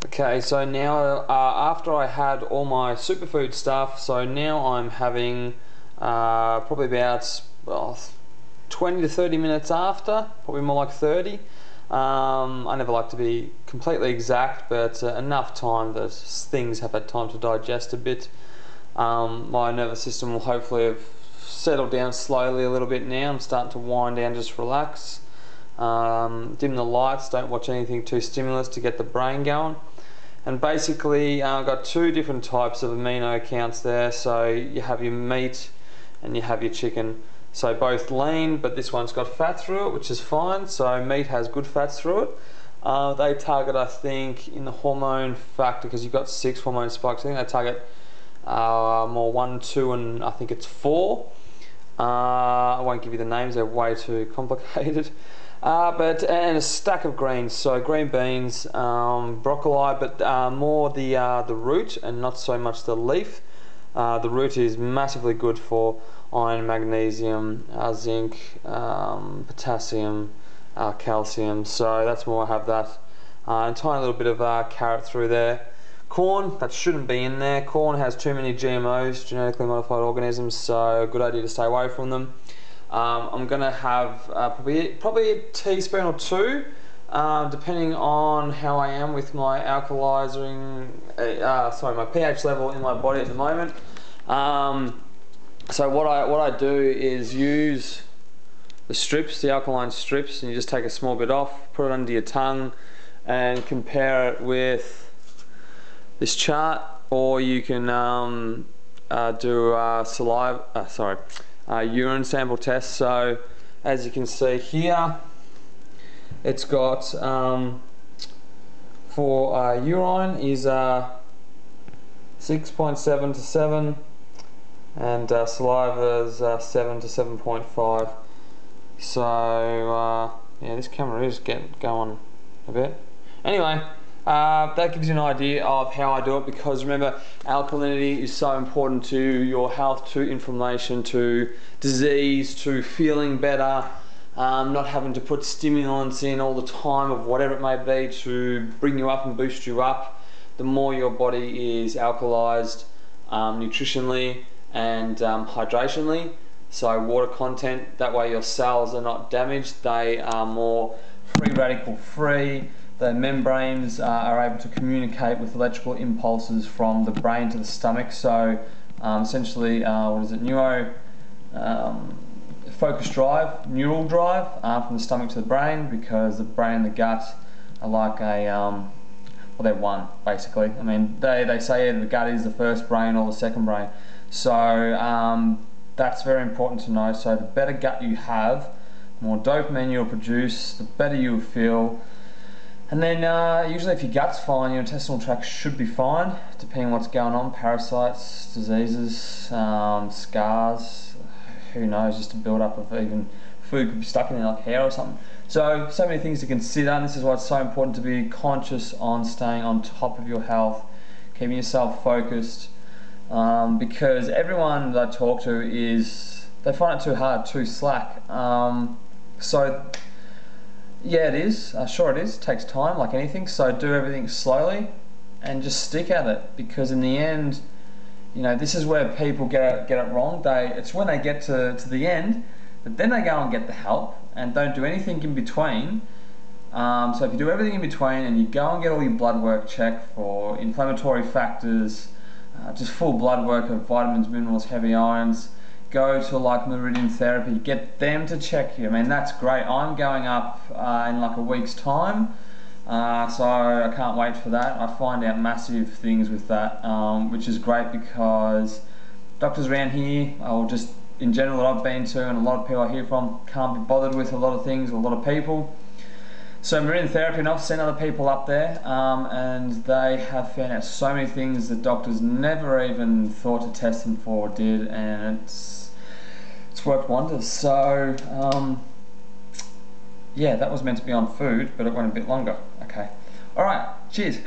Okay, so now after I had all my superfood stuff, so now I'm having probably about 20 to 30 minutes after, probably more like 30. I never like to be completely exact, but enough time that things have had time to digest a bit. My nervous system will hopefully have settled down slowly a little bit now. I'm starting to wind down, just relax. Dim the lights, don't watch anything too stimulus to get the brain going. And basically I've got two different types of amino accounts there. So you have your meat and you have your chicken. So both lean, but this one's got fat through it, which is fine. So meat has good fats through it. They target, I think, in the hormone factor, because you've got 6 hormone spikes, I think they target more 1, 2, and I think it's 4. I won't give you the names, they're way too complicated. And a stack of greens, so green beans, broccoli, but more the root and not so much the leaf. The root is massively good for iron, magnesium, zinc, potassium, calcium, so that's more I have that. And a tiny little bit of carrot through there. Corn, that shouldn't be in there. Corn has too many GMOs, genetically modified organisms, so a good idea to stay away from them. I'm going to have probably a teaspoon or two, depending on how I am with my alkalizing, my pH level in my body at the moment. So what I do is use the strips, the alkaline strips, and you just take a small bit off, put it under your tongue, and compare it with this chart, or you can do urine sample test. So as you can see here, it's got for urine is 6.7 to 7, and saliva is 7 to 7.5. So yeah, this camera is getting going a bit. Anyway, that gives you an idea of how I do it, because remember, alkalinity is so important to your health, to inflammation, to disease, to feeling better, not having to put stimulants in all the time of whatever it may be to bring you up and boost you up. The more your body is alkalized nutritionally and hydrationally, so water content, that way your cells are not damaged, they are more free radical free. The membranes are able to communicate with electrical impulses from the brain to the stomach. So essentially, focus drive, neural drive from the stomach to the brain, because the brain and the gut are like a, well, they're one basically. I mean, they say the gut is the first brain or the second brain. So that's very important to know. So the better gut you have, the more dopamine you'll produce, the better you'll feel. And then usually if your gut's fine, your intestinal tract should be fine, depending on what's going on, parasites, diseases, scars, who knows, just a build-up of even food could be stuck in there like hair or something. So many things to consider, and this is why it's so important to be conscious on staying on top of your health, keeping yourself focused, because everyone that I talk to they find it too hard, too slack. Yeah, it is. Sure it is. It takes time, like anything. So do everything slowly and just stick at it, because in the end, you know, this is where people get it wrong. It's when they get to the end that then they go and get the help and don't do anything in between. So if you do everything in between and you go and get all your blood work checked for inflammatory factors, just full blood work of vitamins, minerals, heavy ions, go to like meridian therapy, get them to check you. I mean, that's great. I'm going up in like a week's time, so I can't wait for that. I find out massive things with that, which is great, because doctors around here, or just in general that I've been to and a lot of people I hear from, can't be bothered with a lot of things, a lot of people. So meridian therapy, and I've seen other people up there, and they have found out so many things that doctors never even thought to test them for or did, and it's worked wonders. So yeah, that was meant to be on food, but it went a bit longer. Okay, all right, cheers.